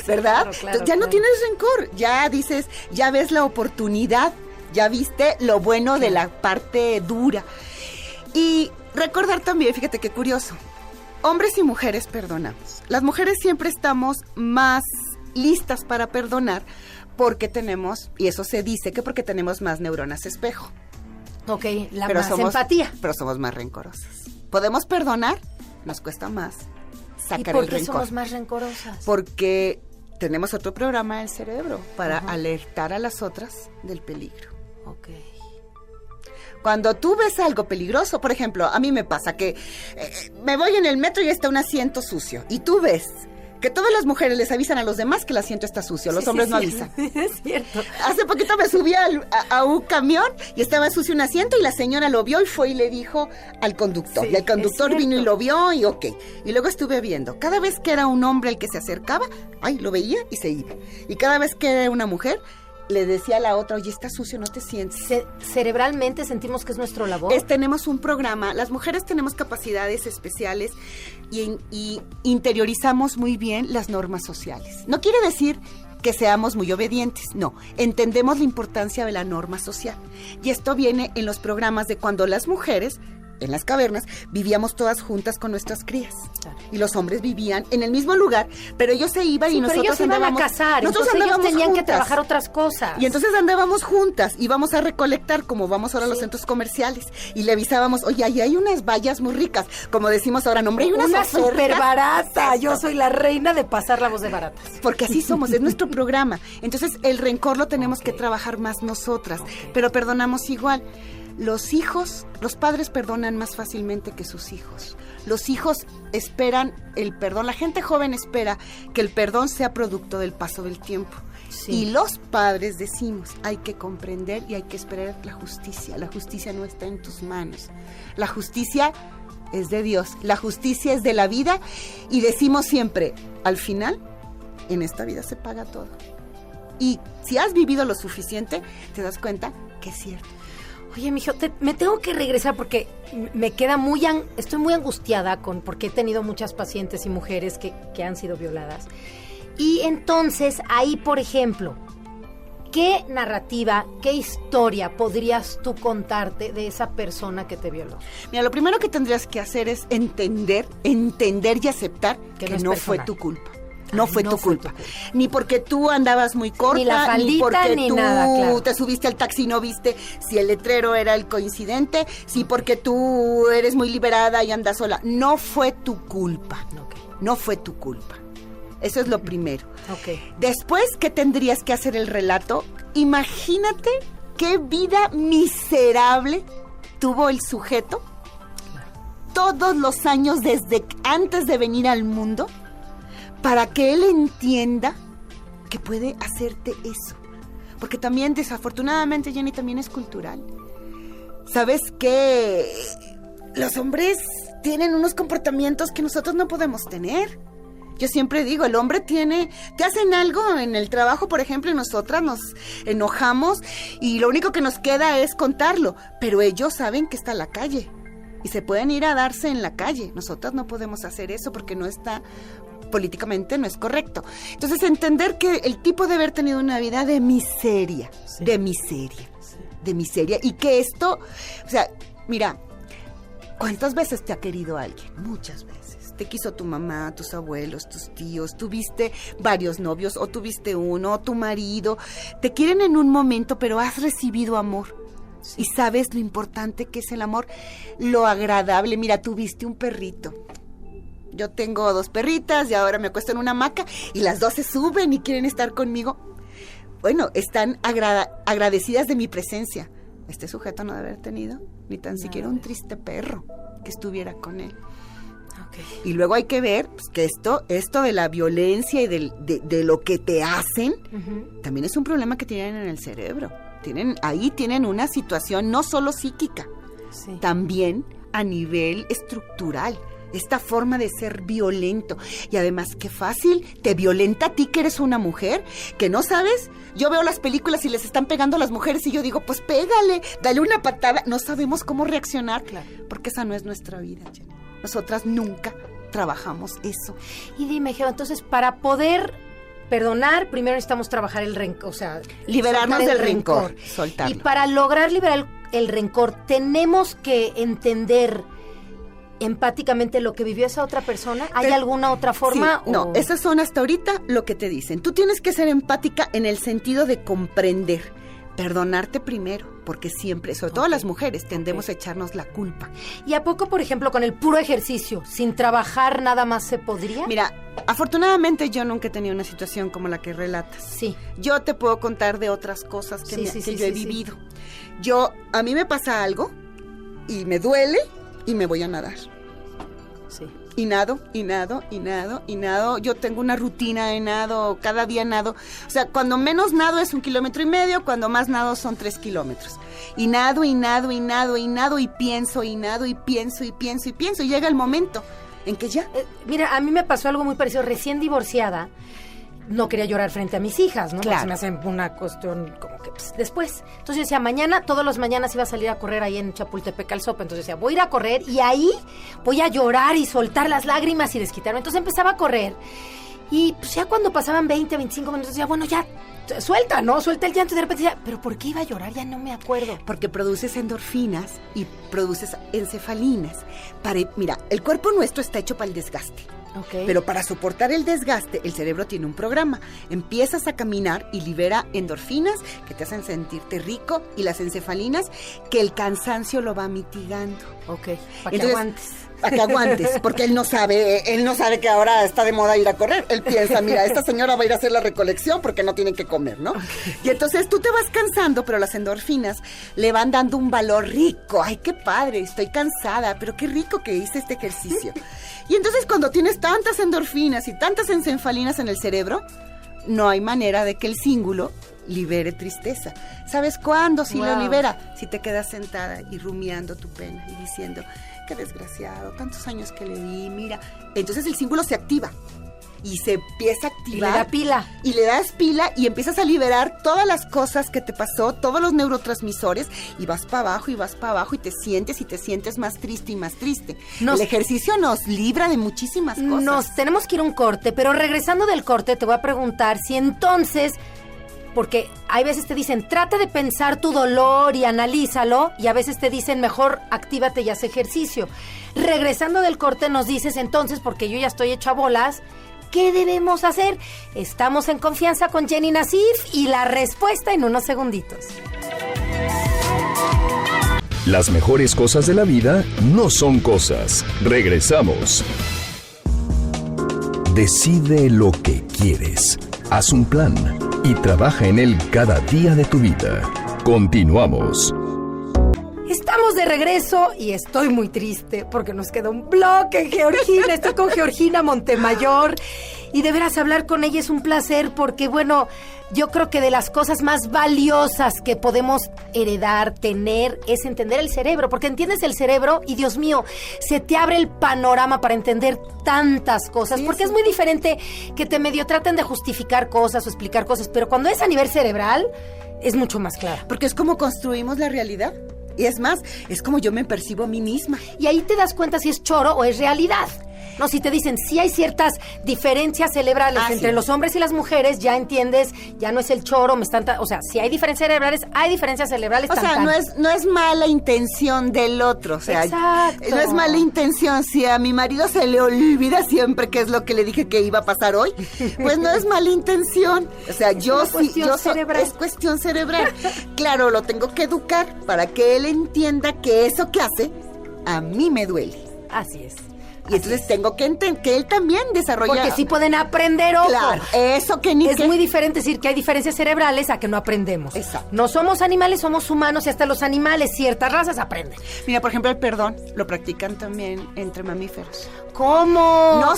¿verdad? Claro, ya no tienes rencor, ya dices, ya ves la oportunidad, ya viste lo bueno de la parte dura. Y recordar también, fíjate qué curioso, hombres y mujeres perdonamos. Las mujeres siempre estamos más listas para perdonar porque tenemos, y eso se dice, que porque tenemos más neuronas espejo. Ok, empatía. Pero somos más rencorosas. ¿Podemos perdonar? Nos cuesta más sacar el rencor. ¿Y por qué somos más rencorosas? Porque tenemos otro programa del cerebro para alertar a las otras del peligro. Ok. Cuando tú ves algo peligroso, por ejemplo, a mí me pasa que me voy en el metro y está un asiento sucio. Y tú ves que todas las mujeres les avisan a los demás que el asiento está sucio. Los hombres no avisan. Es cierto. Hace poquito me subí a un camión y estaba sucio un asiento y la señora lo vio y fue y le dijo al conductor. Y el conductor vino y lo vio y ok. Y luego estuve viendo. Cada vez que era un hombre el que se acercaba, lo veía y se iba. Y cada vez que era una mujer, le decía a la otra, oye, está sucio, no te sientes. Cerebralmente sentimos que es nuestro labor. Tenemos un programa, las mujeres tenemos capacidades especiales y interiorizamos muy bien las normas sociales. No quiere decir que seamos muy obedientes, no. Entendemos la importancia de la norma social. Y esto viene en los programas de cuando las mujeres, en las cavernas, vivíamos todas juntas con nuestras crías. Claro. Y los hombres vivían en el mismo lugar, pero ellos se iban y nosotros ellos andábamos... iban a cazar, entonces ellos tenían que trabajar otras cosas. Y entonces andábamos juntas, íbamos a recolectar, como vamos ahora a los centros comerciales, y le avisábamos, oye, ahí hay unas bayas muy ricas, como decimos ahora, no, hombre, hay una súper barata. Yo soy la reina de pasar la voz de baratas. Porque así somos, es nuestro programa. Entonces el rencor lo tenemos que trabajar más nosotras, pero perdonamos igual. Los padres perdonan más fácilmente que sus hijos. Los hijos esperan el perdón. La gente joven espera que el perdón sea producto del paso del tiempo. Sí. Y los padres decimos, hay que comprender y hay que esperar la justicia. La justicia no está en tus manos. La justicia es de Dios. La justicia es de la vida. Y decimos siempre, al final, en esta vida se paga todo. Y si has vivido lo suficiente, te das cuenta que es cierto. Oye, mijo, me tengo que regresar porque me queda estoy muy angustiada porque he tenido muchas pacientes y mujeres que han sido violadas. Y entonces, ahí, por ejemplo, ¿qué narrativa, qué historia podrías tú contarte de esa persona que te violó? Mira, lo primero que tendrías que hacer es entender y aceptar que no fue tu culpa. No fue tu culpa. Ni porque tú andabas muy corta, ni la faldita, ni porque ni tú nada, claro. Te subiste al taxi y no viste si el letrero era el coincidente, si porque tú eres muy liberada y andas sola. No fue tu culpa. Okay. No fue tu culpa. Eso es lo primero. Okay. Después, ¿qué tendrías que hacer el relato? Imagínate qué vida miserable tuvo el sujeto todos los años desde antes de venir al mundo, para que él entienda que puede hacerte eso. Porque también, desafortunadamente, Jenny, también es cultural. ¿Sabes qué? Los hombres tienen unos comportamientos que nosotros no podemos tener. Yo siempre digo, el hombre te hacen algo en el trabajo, por ejemplo, y nosotras nos enojamos y lo único que nos queda es contarlo. Pero ellos saben que está la calle y se pueden ir a darse en la calle. Nosotras no podemos hacer eso porque no está... políticamente no es correcto. Entonces, entender que el tipo debe haber tenido una vida de miseria, sí. de miseria, y que esto, o sea, mira, ¿cuántas veces te ha querido alguien? Muchas veces. Te quiso tu mamá, tus abuelos, tus tíos, tuviste varios novios, o tuviste uno, o tu marido. Te quieren en un momento, pero has recibido amor. Sí. Y sabes lo importante que es el amor, lo agradable. Mira, tuviste un perrito. Yo tengo 2 perritas y ahora me acuesto en una hamaca y las 2 se suben y quieren estar conmigo. Bueno, están agradecidas de mi presencia. Este sujeto no debe haber tenido ni tan siquiera un triste perro que estuviera con él. Okay. Y luego hay que ver pues, que esto de la violencia y de lo que te hacen, también es un problema que tienen en el cerebro. Ahí tienen una situación no solo psíquica, sí. también a nivel estructural. Esta forma de ser violento. Y además, qué fácil, te violenta a ti que eres una mujer, que no sabes. Yo veo las películas y les están pegando a las mujeres y yo digo, pues pégale, dale una patada. No sabemos cómo reaccionar, claro. porque esa no es nuestra vida, Jenny. Nosotras nunca trabajamos eso. Y dime, Geo, entonces, para poder perdonar, primero necesitamos trabajar el rencor, o sea... liberarnos del rencor. Soltarlo. Y para lograr liberar el rencor, tenemos que entender... empáticamente lo que vivió esa otra persona. ¿Hay alguna otra forma? Sí, no, esas son hasta ahorita lo que te dicen. Tú tienes que ser empática en el sentido de comprender, perdonarte primero, porque siempre, sobre todo las mujeres, tendemos a echarnos la culpa. ¿Y a poco, por ejemplo, con el puro ejercicio, sin trabajar nada más se podría? Mira, afortunadamente yo nunca he tenido una situación como la que relatas. Sí. Yo te puedo contar de otras cosas que yo he vivido. A mí me pasa algo y me duele y me voy a nadar. Sí. Y nado. Yo tengo una rutina de nado, cada día nado. O sea, cuando menos nado es 1,5 kilómetros, cuando más nado son 3 kilómetros. Y nado, y pienso, y nado, y pienso. Y llega el momento en que ya... Mira, a mí me pasó algo muy parecido. Recién divorciada, no quería llorar frente a mis hijas, ¿no? Claro. Porque se me hace una cuestión como que pues, después. Entonces yo decía, todas las mañanas iba a salir a correr ahí en Chapultepec al Sopa. Entonces decía, voy a ir a correr y ahí voy a llorar y soltar las lágrimas y desquitarme. Entonces empezaba a correr y pues ya cuando pasaban 20, 25 minutos decía, bueno, ya, suelta, ¿no? Suelta el llanto y de repente decía, ¿pero por qué iba a llorar? Ya no me acuerdo. Porque produces endorfinas y produces encefalinas. Mira, el cuerpo nuestro está hecho para el desgaste. Okay. Pero para soportar el desgaste, el cerebro tiene un programa. Empiezas a caminar y libera endorfinas que te hacen sentirte rico y las encefalinas que el cansancio lo va mitigando. Ok, para que aguantes. a que aguantes, porque él no sabe que ahora está de moda ir a correr. Él piensa, mira, esta señora va a ir a hacer la recolección porque no tiene que comer, ¿no? Y entonces tú te vas cansando, pero las endorfinas le van dando un valor rico. Ay, qué padre, estoy cansada, pero qué rico que hice este ejercicio. Y entonces cuando tienes tantas endorfinas y tantas encefalinas en el cerebro, no hay manera de que el cíngulo libere tristeza. ¿Sabes cuándo sí lo libera? Si te quedas sentada y rumiando tu pena y diciendo, qué desgraciado, tantos años que le di, mira. Entonces el cíngulo se activa y se empieza a activar. Y le da pila. Y le das pila y empiezas a liberar todas las cosas que te pasó, todos los neurotransmisores, y vas para abajo y te sientes más triste y más triste. El ejercicio nos libra de muchísimas cosas. Nos tenemos que ir a un corte, pero regresando del corte te voy a preguntar si entonces... Porque hay veces te dicen, trata de pensar tu dolor y analízalo, y a veces te dicen, mejor actívate y haz ejercicio. Regresando del corte nos dices entonces, porque yo ya estoy hecha bolas, ¿qué debemos hacer? Estamos en Confianza con Jenny Nassif y la respuesta en unos segunditos. Las mejores cosas de la vida no son cosas. Regresamos. Decide lo que quieres. Haz un plan y trabaja en él cada día de tu vida. Continuamos. Estamos de regreso y estoy muy triste porque nos queda un bloque en Georgina. Estoy con Georgina Montemayor y de veras hablar con ella es un placer porque, bueno, yo creo que de las cosas más valiosas que podemos heredar, tener, es entender el cerebro, porque entiendes el cerebro y, Dios mío, se te abre el panorama para entender tantas cosas, porque es muy diferente que te medio traten de justificar cosas o explicar cosas, pero cuando es a nivel cerebral, es mucho más claro. Porque es como construimos la realidad. Y es más, es como yo me percibo a mí misma. Y ahí te das cuenta si es choro o es realidad. No, si te dicen, sí hay ciertas diferencias cerebrales entre los hombres y las mujeres, ya entiendes, ya no es el choro, o sea, si hay diferencias cerebrales, hay diferencias cerebrales. O sea, no es mala intención del otro, o sea, exacto. No es mala intención. Si a mi marido se le olvida siempre qué es lo que le dije que iba a pasar hoy, pues no es mala intención. O sea, es cuestión cerebral. Claro, lo tengo que educar para que él entienda que eso que hace, a mí me duele. Así es. Y entonces tengo que entender que él también desarrolla... Porque sí pueden aprender, ojo. Claro, eso que ni es muy diferente decir que hay diferencias cerebrales a que no aprendemos. Exacto. No somos animales, somos humanos y hasta los animales, ciertas razas aprenden. Mira, por ejemplo, el perdón lo practican también entre mamíferos. ¿Cómo? No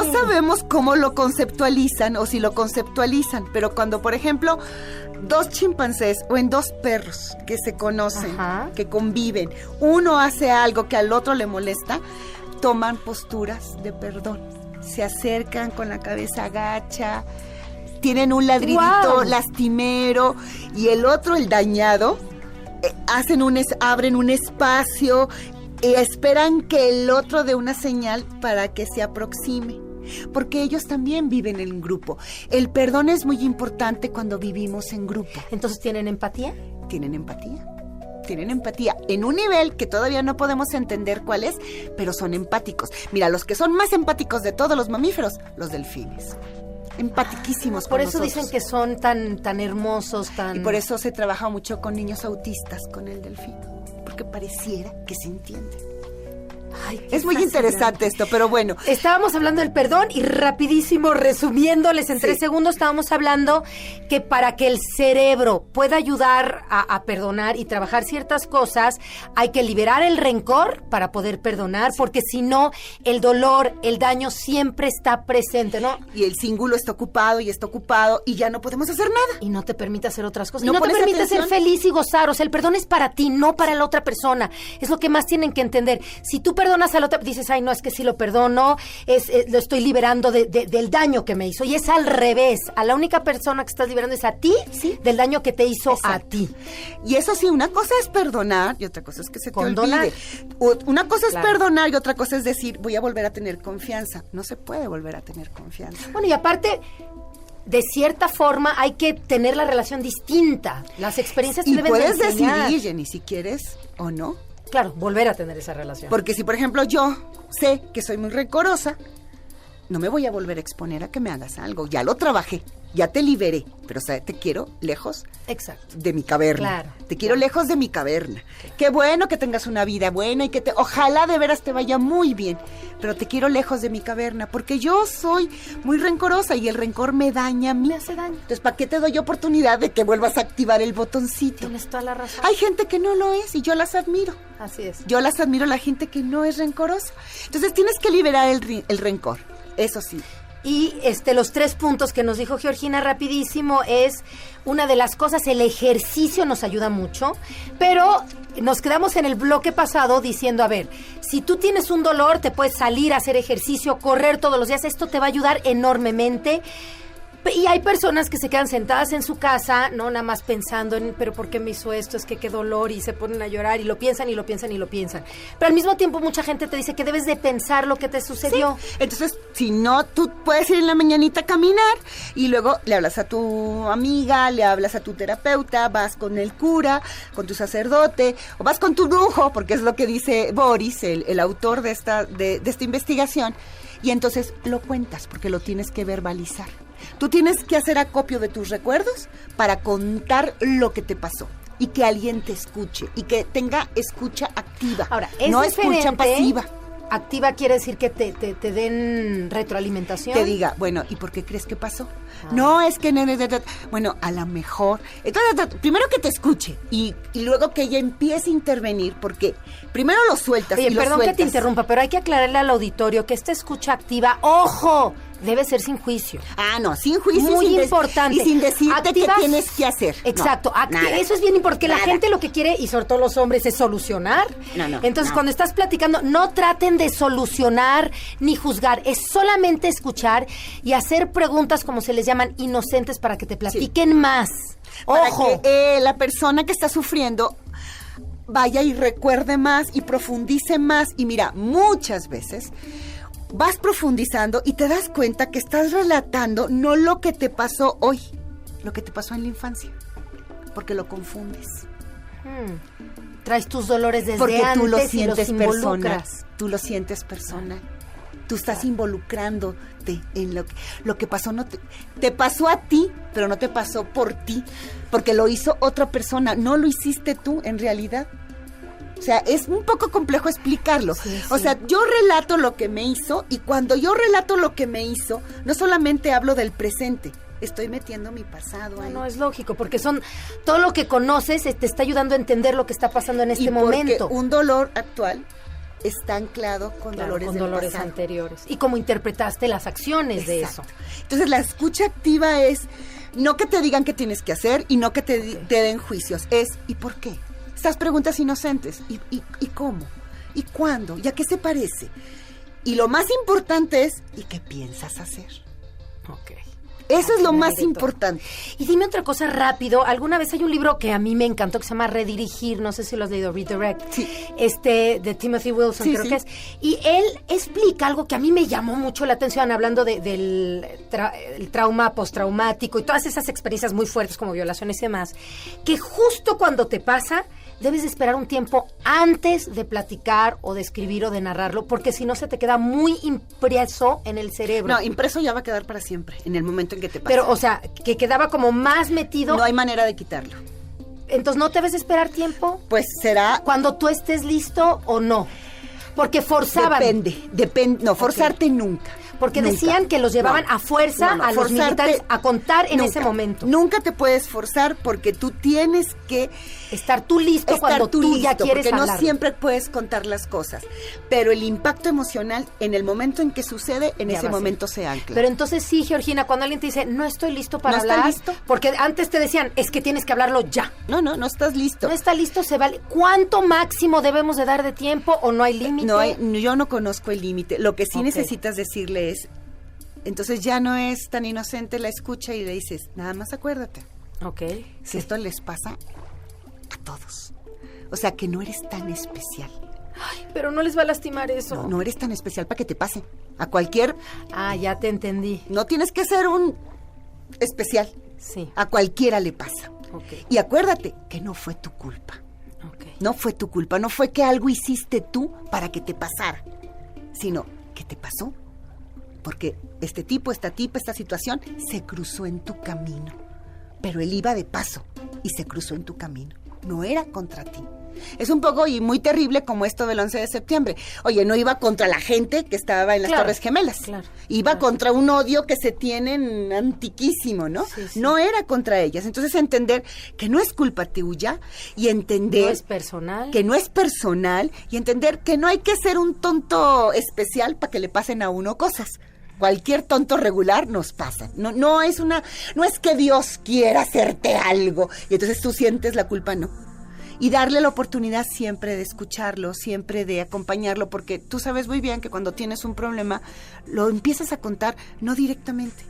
sabemos cómo lo conceptualizan o si lo conceptualizan, pero cuando, por ejemplo, dos chimpancés o en dos perros que se conocen, que conviven, uno hace algo que al otro le molesta, toman posturas de perdón, se acercan con la cabeza agacha, tienen un ladridito lastimero y el otro, el dañado, abren un espacio y esperan que el otro dé una señal para que se aproxime, porque ellos también viven en grupo. El perdón es muy importante cuando vivimos en grupo. ¿Entonces tienen empatía? Tienen empatía en un nivel que todavía no podemos entender cuál es, pero son empáticos. Mira, los que son más empáticos de todos los mamíferos, los delfines. Empatiquísimos con nosotros. Por eso dicen que son tan hermosos, Y por eso se trabaja mucho con niños autistas con el delfín, porque pareciera que se entiende. Ay, es muy interesante esto, pero bueno. Estábamos hablando del perdón y rapidísimo, resumiéndoles en 3 segundos, estábamos hablando que para que el cerebro pueda ayudar a perdonar y trabajar ciertas cosas, hay que liberar el rencor para poder perdonar, porque si no, el dolor, el daño siempre está presente, ¿no? Y el cíngulo está ocupado y ya no podemos hacer nada. Y no te permite hacer otras cosas. No te permite ser feliz y gozar. O sea, el perdón es para ti, no para la otra persona. Es lo que más tienen que entender. Si tú perdonas al otro, dices, ay, no, es que si lo perdono, lo estoy liberando del daño que me hizo. Y es al revés. A la única persona que estás liberando es a ti, del daño que te hizo a ti. Y eso sí, una cosa es perdonar y otra cosa es que se te olvide. Una cosa es perdonar y otra cosa es decir, voy a volver a tener confianza. No se puede volver a tener confianza. Bueno, y aparte, de cierta forma, hay que tener la relación distinta. Las experiencias te deben de enseñar. Y puedes decidir, Jenny, si quieres o no. Claro, volver a tener esa relación. Porque si, por ejemplo, yo sé que soy muy rencorosa, no me voy a volver a exponer a que me hagas algo. Ya lo trabajé, ya te liberé, pero o sea, te quiero lejos de mi caverna. Claro. Te quiero lejos de mi caverna. Qué bueno que tengas una vida buena y que ojalá de veras te vaya muy bien, pero te quiero lejos de mi caverna, porque yo soy muy rencorosa y el rencor me daña a mí. Me hace daño. Entonces, ¿para qué te doy oportunidad de que vuelvas a activar el botoncito? Tienes toda la razón. Hay gente que no lo es y yo las admiro. Así es. Yo las admiro, la gente que no es rencorosa. Entonces tienes que liberar el rencor, eso sí. Y los 3 puntos que nos dijo Georgina rapidísimo es una de las cosas, el ejercicio nos ayuda mucho, pero nos quedamos en el bloque pasado diciendo, a ver, si tú tienes un dolor, te puedes salir a hacer ejercicio, correr todos los días, esto te va a ayudar enormemente. Y hay personas que se quedan sentadas en su casa, no nada más pensando en, pero ¿por qué me hizo esto? Es que qué dolor, y se ponen a llorar y lo piensan y lo piensan y lo piensan. Pero al mismo tiempo mucha gente te dice que debes de pensar lo que te sucedió. Sí. Entonces, si no, tú puedes ir en la mañanita a caminar y luego le hablas a tu amiga, le hablas a tu terapeuta, vas con el cura, con tu sacerdote, o vas con tu brujo, porque es lo que dice Boris, el autor de esta investigación, y entonces lo cuentas, porque lo tienes que verbalizar. Tú tienes que hacer acopio de tus recuerdos para contar lo que te pasó y que alguien te escuche y que tenga escucha activa. Ahora, es no diferente, escucha pasiva. Activa quiere decir que te den retroalimentación. Te diga, bueno, ¿y por qué crees que pasó? No, es que... Bueno, a lo mejor... Entonces, primero que te escuche y luego que ella empiece a intervenir, porque primero lo sueltas. Oye, y lo perdón sueltas. que te interrumpa, pero hay que aclararle al auditorio que esta escucha activa, ¡ojo!, debe ser sin juicio. Ah, no, sin juicio. Muy importante. Y sin decirte Activas, qué tienes que hacer. Exacto. No, eso es bien importante, porque nada. la gente lo que quiere, y sobre todo los hombres, es solucionar. Entonces, cuando estás platicando, no traten de solucionar ni juzgar. Es solamente escuchar y hacer preguntas, como se les llaman, inocentes, para que te platiquen más. ¡Ojo! Para que la persona que está sufriendo vaya y recuerde más y profundice más. Y mira, muchas veces vas profundizando y te das cuenta que estás relatando no lo que te pasó hoy, lo que te pasó en la infancia, porque lo confundes. Traes tus dolores desde porque antes tú lo y los sientes involucras. personal. Tú lo sientes personal. Tú estás involucrándote en lo que pasó. No te pasó a ti, pero no te pasó por ti, porque lo hizo otra persona. No lo hiciste tú en realidad. O sea, es un poco complejo explicarlo. Sí. O sea, yo relato lo que me hizo, y cuando yo relato lo que me hizo, no solamente hablo del presente, estoy metiendo mi pasado ahí. No, es lógico, porque todo lo que conoces te está ayudando a entender lo que está pasando en este momento. Porque un dolor actual está anclado con dolores anteriores. Y cómo interpretaste las acciones de eso. Entonces, la escucha activa es no que te digan qué tienes que hacer y no que te den juicios. Es, ¿y por qué? Estas preguntas inocentes, ¿y cómo? ¿Y cuándo? ¿Y a qué se parece? Y lo más importante es, ¿y qué piensas hacer? Ok. Eso es lo más importante. Y dime otra cosa rápido. Alguna vez hay un libro que a mí me encantó que se llama Redirigir, no sé si lo has leído, Redirect, sí. De Timothy Wilson, sí, creo que es. Y él explica algo que a mí me llamó mucho la atención, hablando del trauma postraumático y todas esas experiencias muy fuertes como violaciones y demás, que justo cuando te pasa, debes de esperar un tiempo antes de platicar o de escribir o de narrarlo, porque si no se te queda muy impreso en el cerebro. No, impreso ya va a quedar para siempre, en el momento en que te pasa. Pero, o sea, que quedaba como más metido. No hay manera de quitarlo. Entonces, ¿no debes esperar tiempo? Pues será... Cuando tú estés listo o no. Porque forzaban. Depende. No, forzarte nunca. Porque decían que los llevaban a fuerza a los militares a contar en ese momento. Nunca te puedes forzar, porque tú tienes que estar tú listo cuando tú ya quieres hablar. Porque no siempre puedes contar las cosas. Pero el impacto emocional, en el momento en que sucede, en ese momento se ancla. Pero entonces sí, Georgina, cuando alguien te dice, no estoy listo para hablar. ¿No estás listo? Porque antes te decían, es que tienes que hablarlo ya. No estás listo. No está listo, se vale. ¿Cuánto máximo debemos de dar de tiempo o no hay límite? Yo no conozco el límite. Lo que sí necesitas decirle es, entonces ya no es tan inocente la escucha, y le dices, nada más acuérdate. Si esto les pasa a todos. O sea, que no eres tan especial. Ay, pero no les va a lastimar eso. No eres tan especial para que te pase. A cualquier... Ah, ya te entendí. No tienes que ser un especial. Sí. A cualquiera le pasa. Y acuérdate que no fue tu culpa. No fue tu culpa. No fue que algo hiciste tú para que te pasara, sino que te pasó. porque este tipo, esta tipa, esta situación se cruzó en tu camino. Pero él iba de paso y se cruzó en tu camino. No era contra ti. Es un poco y muy terrible como esto del 11 de septiembre. Oye, no iba contra la gente que estaba en las Torres Gemelas. Iba contra un odio que se tienen antiquísimo, ¿no? Sí. No era contra ellas. Entonces entender que no es culpa tuya y entender... No es personal. Que no es personal y entender que no hay que ser un tonto especial para que le pasen a uno cosas. Cualquier tonto regular nos pasa. No es que Dios quiera hacerte algo y entonces tú sientes la culpa, no. Y darle la oportunidad siempre de escucharlo, siempre de acompañarlo, porque tú sabes muy bien que cuando tienes un problema, lo empiezas a contar no directamente,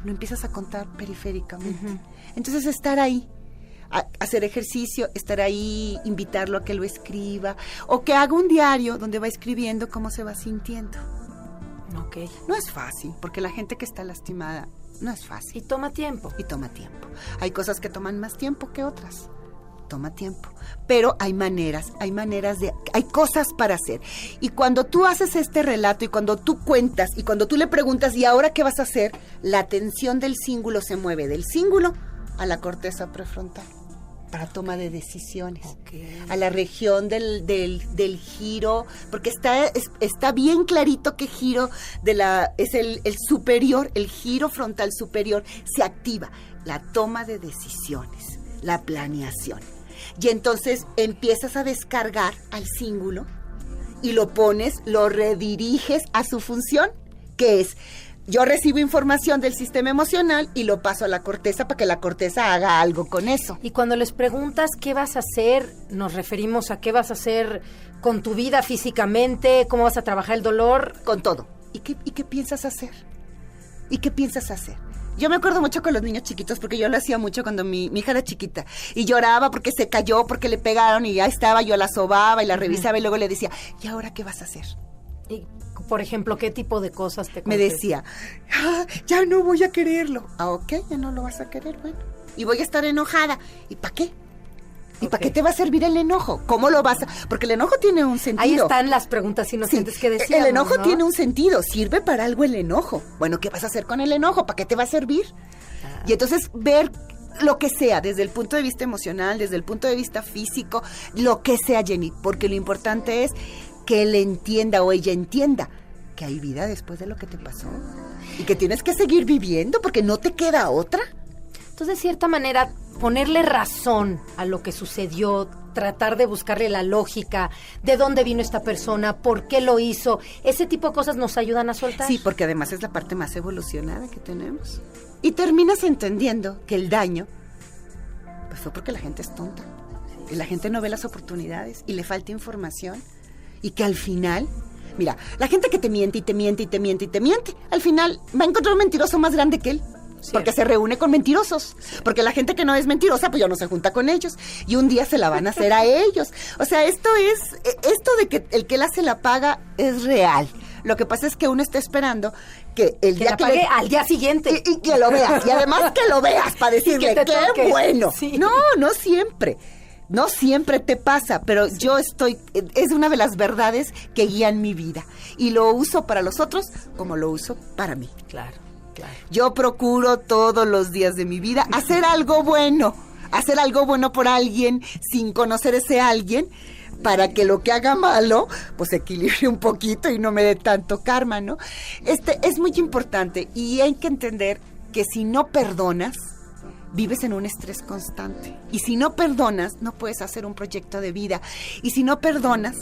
lo empiezas a contar periféricamente. Uh-huh. Entonces estar ahí, hacer ejercicio, estar ahí, invitarlo a que lo escriba, o que haga un diario donde va escribiendo cómo se va sintiendo. Okay. No es fácil, porque la gente que está lastimada no es fácil. Y toma tiempo. Hay cosas que toman más tiempo que otras. Toma tiempo, pero hay cosas para hacer. Y cuando tú haces este relato y cuando tú cuentas y cuando tú le preguntas ¿y ahora qué vas a hacer? La atención del cíngulo se mueve del cíngulo a la corteza prefrontal para toma de decisiones, a la región del giro, porque está bien clarito que giro es el superior, el giro frontal superior se activa, la toma de decisiones, la planeación. Y entonces empiezas a descargar al cíngulo y lo rediriges a su función, que es, yo recibo información del sistema emocional y lo paso a la corteza para que la corteza haga algo con eso. Y cuando les preguntas qué vas a hacer, nos referimos a qué vas a hacer con tu vida físicamente, cómo vas a trabajar el dolor. Con todo. ¿Y qué piensas hacer? ¿Y qué piensas hacer? Yo me acuerdo mucho con los niños chiquitos, porque yo lo hacía mucho cuando mi hija era chiquita, y lloraba porque se cayó, porque le pegaron, y ya estaba, yo la sobaba y la revisaba, y luego le decía, ¿y ahora qué vas a hacer? Y, por ejemplo, ¿qué tipo de cosas te Me decía, ya no voy a quererlo. Ok, ya no lo vas a querer, bueno. Y voy a estar enojada. ¿Y para qué? ¿Y para qué te va a servir el enojo? ¿Cómo lo vas a...? Porque el enojo tiene un sentido. Ahí están las preguntas inocentes que decíamos, el enojo, ¿no? Tiene un sentido. Sirve para algo el enojo. Bueno, ¿qué vas a hacer con el enojo? ¿Para qué te va a servir? Y entonces ver lo que sea, desde el punto de vista emocional, desde el punto de vista físico, lo que sea, Jenny. Porque lo importante es que él entienda o ella entienda que hay vida después de lo que te pasó. Y que tienes que seguir viviendo porque no te queda otra. Entonces, de cierta manera, ponerle razón a lo que sucedió, tratar de buscarle la lógica, de dónde vino esta persona, por qué lo hizo, ese tipo de cosas nos ayudan a soltar. Sí, porque además es la parte más evolucionada que tenemos. Y terminas entendiendo que el daño pues fue porque la gente es tonta. Y la gente no ve las oportunidades y le falta información. Y que al final... Mira, la gente que te miente y te miente y te miente y te miente, al final va a encontrar un mentiroso más grande que él. Cierto. Porque se reúne con mentirosos. Porque la gente que no es mentirosa, pues ya no se junta con ellos. Y un día se la van a hacer a ellos. O sea, esto de que el que la se la paga es real. Lo que pasa es que uno está esperando que el día que pague al día siguiente. Y que lo veas. Y además que lo veas para decirle, qué bueno. Sí. No siempre. No siempre te pasa, pero sí. Es una de las verdades que guían mi vida. Y lo uso para los otros como lo uso para mí. Claro. Yo procuro todos los días de mi vida hacer algo bueno por alguien sin conocer ese alguien, para que lo que haga malo, pues equilibre un poquito y no me dé tanto karma, ¿no? Es muy importante y hay que entender que si no perdonas, vives en un estrés constante. Y si no perdonas, no puedes hacer un proyecto de vida. Y si no perdonas,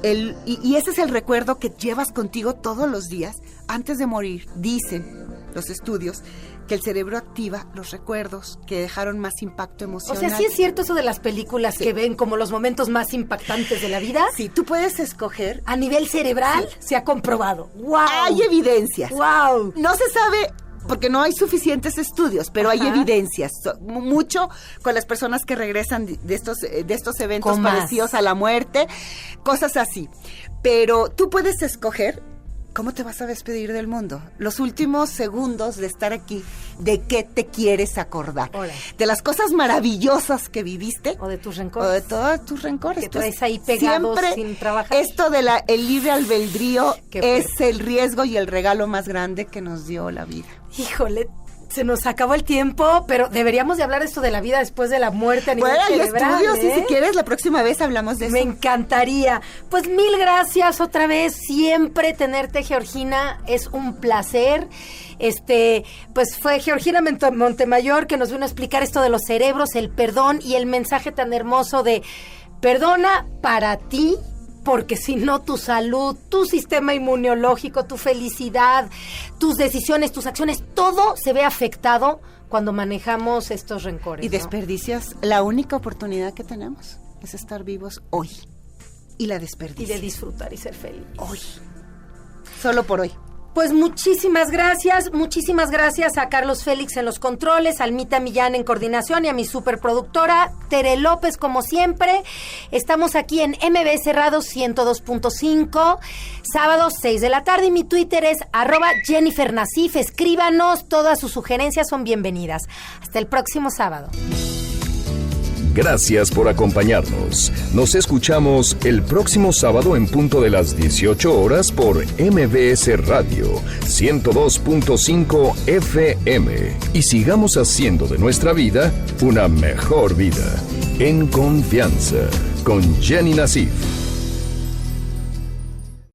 y ese es el recuerdo que llevas contigo todos los días, antes de morir, dicen los estudios, que el cerebro activa los recuerdos que dejaron más impacto emocional. O sea, ¿sí es cierto eso de las películas que ven como los momentos más impactantes de la vida? Sí, tú puedes escoger. A nivel cerebral se ha comprobado. ¡Wow! Hay evidencias. ¡Wow! No se sabe porque no hay suficientes estudios, pero hay evidencias. Mucho con las personas que regresan de estos eventos parecidos a la muerte, cosas así. Pero tú puedes escoger ¿cómo te vas a despedir del mundo? Los últimos segundos de estar aquí, ¿de qué te quieres acordar? Hola. ¿De las cosas maravillosas que viviste? O de tus rencores. O de todos tus rencores. Que traes ahí pegados siempre sin trabajar. Esto de el libre albedrío Qué es el riesgo y el regalo más grande que nos dio la vida. Híjole, se nos acabó el tiempo, pero deberíamos de hablar de esto de la vida después de la muerte a nivel cerebral, estudios, y si quieres, la próxima vez hablamos de eso. Me encantaría. Pues mil gracias otra vez. Siempre tenerte, Georgina, es un placer. Pues fue Georgina Montemayor que nos vino a explicar esto de los cerebros, el perdón y el mensaje tan hermoso de perdona para ti, porque si no tu salud, tu sistema inmunológico, tu felicidad, tus decisiones, tus acciones, todo se ve afectado cuando manejamos estos rencores. Y desperdicias la única oportunidad que tenemos, es estar vivos hoy. Y la desperdicias. Y de disfrutar y ser feliz. Hoy. Solo por hoy. Pues muchísimas gracias a Carlos Félix en los controles, a Almita Millán en coordinación y a mi superproductora Tere López, como siempre. Estamos aquí en MBS Radio 102.5, sábados 6 de la tarde, y mi Twitter es @JenniferNasif. Escríbanos, todas sus sugerencias son bienvenidas. Hasta el próximo sábado. Gracias por acompañarnos. Nos escuchamos el próximo sábado en punto de las 18 horas por MBS Radio 102.5 FM. Y sigamos haciendo de nuestra vida una mejor vida. En Confianza, con Jenny Nasif.